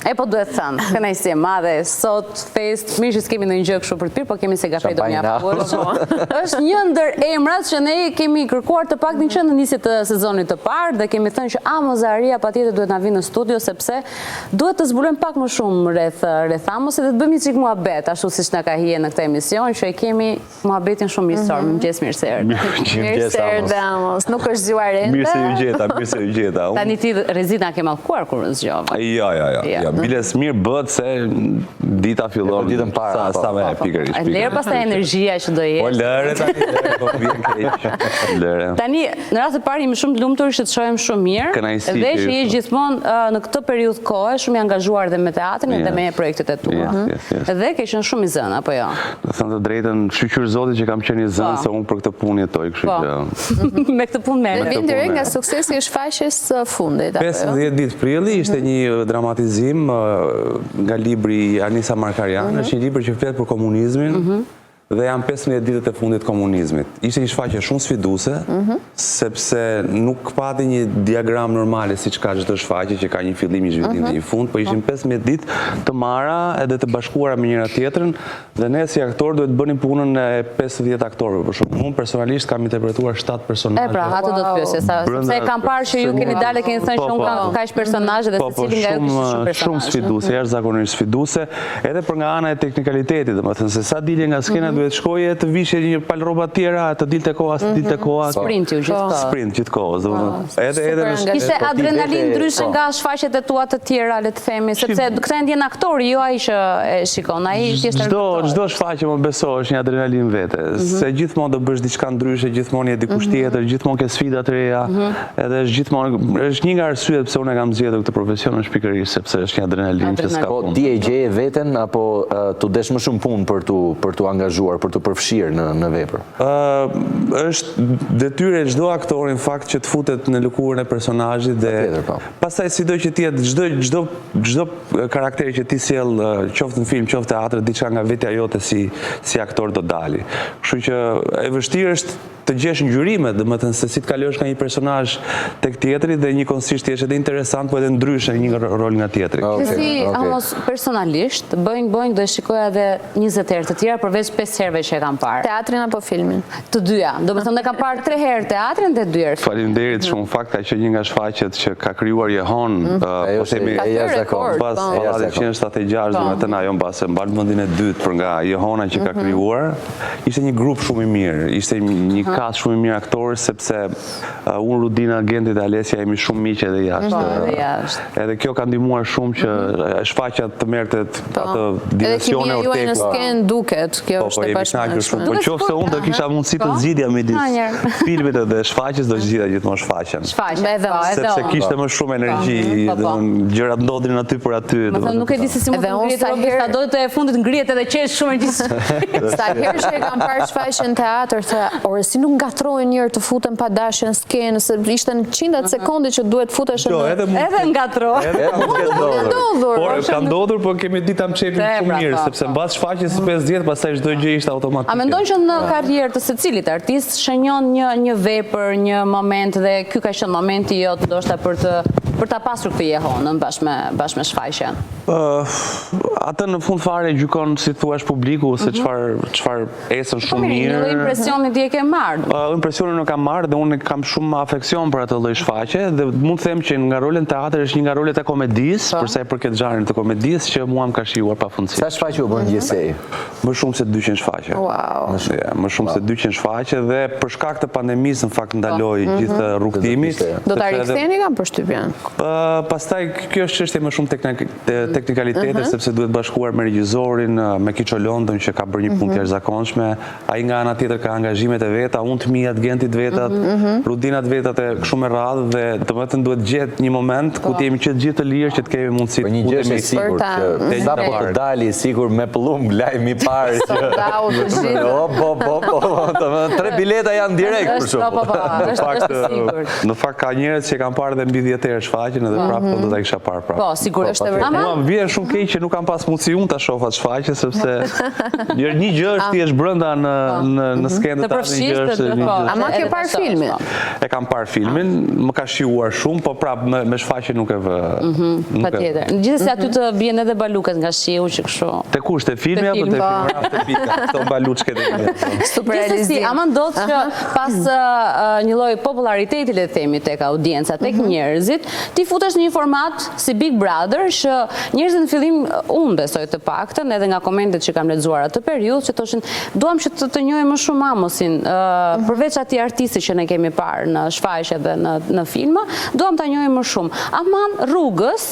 E po duhet thënë, kënaqësi e madhe, sot fest, mirë që s'kemi ndonjë gjë kështu për të pirë, po kemi se kafe do mjaftuar. Është një ndër emrat që ne kemi kërkuar të paktën që në nisje të sezonit të parë dhe kemi thënë që Mozaria patjetër duhet na vinë në studio sepse duhet të zbulojmë pak më shumë rreth Amosit dhe të bëjmë një çik muhabet, ashtu siç na ka hije në këtë emision që e kemi muhabetin shumë miqësor. Mëngjes, mirë se erdhe. Mirë se erdhe Amos, nuk është zgjuar ende. Mirë se ju gjeta. Tani ti Rezita ke mallkuar kur zgjova. Jo. Biles mirë bët se dita fillon ditën para. Sa me pikërisht. Lërë pastaj energjia që do jetë. Po lëre tani, po vjen keq. Lëre. Tani, në rast të parë jemi shumë të lumtur që të shohim shumë mirë dhe që je gjithmonë në këtë periudhë kohe shumë i angazhuar dhe me teatrin dhe me projektet e tua. Dhe ke qenë shumë i zënë, apo jo? Do thënë të drejtën, shqyr Zotit që kam qenë i zënë se unë për këtë punë jetoj, kështu që. Me këtë punë merr. Vjen direkt nga suksesi i shfaqjes së fundit. 15 ditë prilli ishte një dramatizim nga libri Anisa Markarian, është një libër që flet për komunizmin dhe janë 15 ditët e fundit komunizmit. Ishte një shfaqje shumë sfiduese, sepse nuk pati një diagram normale si ka çdo shfaqje që ka një fillim, një zhvillim dhe një fund, po ishin 15 ditë të marra edhe të bashkuara me njëra tjetrën dhe ne si aktor duhet bënim punën e 50 aktorëve. Për shembull, unë personalisht kam interpretuar 7 personazhe. Pra, atë do të pyesë, sepse kam parë që ju keni dalë keni thënë që unë kam kaq personazhe dhe secili nga ju kishte shumë personazhe. Shumë sfiduese, jashtëzakonisht sfiduese, edhe për nga ana e teknikalitetit, domethënë se sa dilje nga skena duhet shkoje të vishje një palroba të tjera, të dilte koha, të dilte koha. Sprint ju gjithkohë. Sprint gjithkohë, domethënë. Ishte adrenalin ndryshe nga shfaqjet e tua të tjera, le të themi, sepse këta ndjen aktori, jo ai që e shikon, ai thjesht çdo shfaqje më beso është një adrenalin vete, se gjithmonë do bësh diçka ndryshe, gjithmonë je dikush tjetër, gjithmonë ke sfida të reja, edhe është një nga arsyet pse unë kam zgjedhur këtë profesion është pikërisht sepse është një adrenalin që s'ka punë. Ti e gjeje veten apo tu desh më shumë punë për tu angazhuar, për tu përfshirë në vepër? Është detyrë e çdo aktori në fakt që të futet në lëkurën e personazhit dhe pastaj sido që ti çdo karakter që ti sjell qoftë në film, qoftë teatr, diçka nga vetja jote si aktor do dali. Kështu që e vështirë është të gjesh ngjyrime, domethënë se si të kalosh nga një personazh tek tjetri dhe njëkohësisht ti është edhe interesant, po edhe ndryshe një rol nga tjetri. Si Amos personalisht, Boeing do e shikoja edhe 20 herë të tjera përveç 5 herëve që e kam parë. Teatrin apo filmin? Të dyja. Domethënë kam parë 3 herë teatrin dhe 2 herë. Faleminderit shumë, fakt ka qenë një nga shfaqjet që ka krijuar Jehon, po themi pas 1976, domethënë ajo mbase mban mendin e dytë për nga Jehona që ka krijuar. Ishte një grup shumë i mirë, ishte një kas shumë i mirë aktorë, sepse unë, Rudina, Agenti dhe Alesja jemi shumë miqe edhe jashtë. Edhe kjo ka ndihmuar shumë që shfaqja të merrte atë dimensione orteke. Edhe kimia juaj në skenë duket, kjo është e pashmangshme. Po qoftë unë do kisha mundësi të zgjidhja midis filmit dhe shfaqjes, do zgjidhja gjithmonë shfaqjen. Sepse kishte më shumë energji, gjërat ndodhin aty për aty. Nuk e di se si mund të ngrihet Robista, do të e fundit ngrihet edhe qesh shumë energji. Sa herë që kam parë shfaqjen teatr, ore si nuk ngatrojnë njërë të futen pa dashje në skenë, se ishte në 100 sekondi që duhet futesh në... Edhe ngatrojnë. Por ka ndodhur, por kemi ditë am çepin shumë mirë, sepse mbas shfaqjes 50, pastaj çdo gjë ishte automatike. A mendon që në karrierë të secilit artist shënjon një vepër, një moment dhe ky ka qenë momenti jot ndoshta për ta pasur këtë Jehonën bashkë me shfaqjen? Atë në fund fare gjykon si thua publiku se çfarë esën shumë mirë. Një impresioni ti e ke marrë? Impresionin nuk kam marrë dhe unë kam shumë afeksion për atë lloj shfaqje dhe mund të them që nga roli në teatr është një nga rolet e komedisë, për sa i përket zhanrit të komedisë që mua më ka shijuar pafundësisht. Sa shfaqje u bën gjithsej? Më shumë se 200 shfaqje. Wow. Më shumë se 200 shfaqje dhe për shkak të pandemisë në fakt ndaloi gjithë rrugtimi. Do ta riktheni kam përshtypjen? Pastaj kjo është çështje më shumë teknikalitete sepse duhet bashkuar me regjizorin, me Kiço London që ka bërë një punë të jashtëzakonshme. Ai nga ana tjetër ka angazhimet e veta, unë të mia, Gentit vetat, Rudinat vetat e kështu me radhë dhe domethënë duhet gjetë një moment ku të jemi gjithë të lirë që të kemi mundësi. Një gjë është e sigurt që sapo të dali sigur me pëllumb lajmi pa parë që... Sold out, të gjithë. Po, 3 bileta janë direkt, për shumë. Në fakt ka njerëz që kanë parë dhe mbi 10 herë shfaqjen edhe prapë do ta kisha parë prapë. Po, sigurisht. Mua më vjen shumë keq që nuk kam pas mundësi unë ta shoh atë shfaqje sepse një gjë është ti je brenda në skenë të tani gjë është. Ama ke parë filmin? E kam parë filmin, më ka shijuar shumë, po prapë me shfaqje nuk e vë. Patjetër. Gjithsesi aty të bien edhe baluket nga shiu që kështu. Te kush te filmi apo te filmi te pika, këto baluçket e këto. Super realizim. Ama ndodh që pas një lloj populariteti le të themi tek audienca, tek njerëzit, ti futesh në një format si Big Brother që njerëzit në fillim unë besoj të paktën edhe nga komentet që kam lexuar atë periudhë që thoshin duam që të njohim më shumë Amosin, përveç atij artisti që ne kemi parë në shfaqje dhe në filma, duam ta njohim më shumë. Aman rrugës,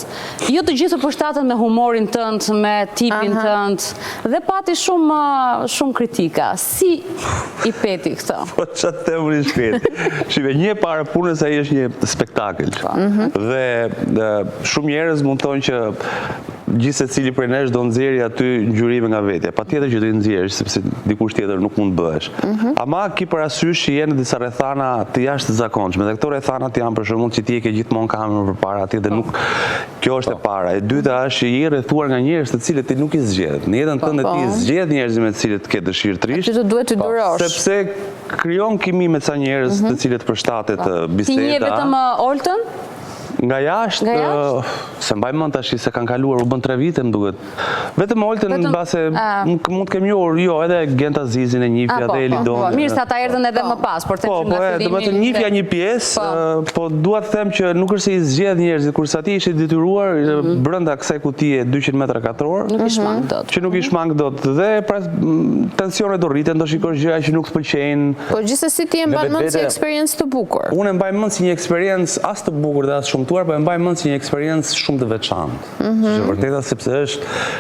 jo të gjithë përshtaten me humorin tënd, me tipin tënd dhe pati shumë kritika. Si i peti këtë? Po çfarë them unë shpejt. Shive, një para punës ai është një spektakël. Dhe shumë njerëz mund thonë që gjithë secili prej nesh do nxjerrë aty ngjyrime nga vetja. Patjetër që do i nxjerrësh sepse dikush tjetër nuk mund bëhesh. Ama ki parasysh që janë disa rrethana të jashtëzakonshme. Dhe këto rrethana janë për shembull që ti e ke gjithmonë kamerën përpara atij dhe nuk kjo është e para. E dyta është që je rrethuar nga njerëz të cilët ti nuk i zgjedh. Në jetën tënde ti zgjedh njerëz me të cilët ke dëshirë të rish. Ti duhet të durosh. Sepse krijon kimi me ca njerëz të cilët përshtatet biseda. Ti nje vetëm Oltën? Nga jashtë, se mbaj mend tash se kanë kaluar, u bën 3 vite më duket. Vetëm Oltën mbase mund të kem njohur, jo, edhe Gent Azizin e njifja dhe Elidon. Mirë sa ta erdhën edhe më pas, por tek nga fillimi. Po, njifja një pjesë, po dua të them që nuk është se i zgjedh njerëzit, kurse ati ishte detyruar brenda kësaj kutie 200 metra katror, nuk i shmang dot. Që nuk i shmang dot dhe tensionet do rriten, do shikosh gjëra që nuk të pëlqejnë. Po gjithsesi ti e mban mend si eksperiencë të bukur. Unë e mbaj mend si një eksperiencë as të bukur dhe as shumë po e mbaj mend si një eksperiencë shumë të veçantë. Që vërteta sepse është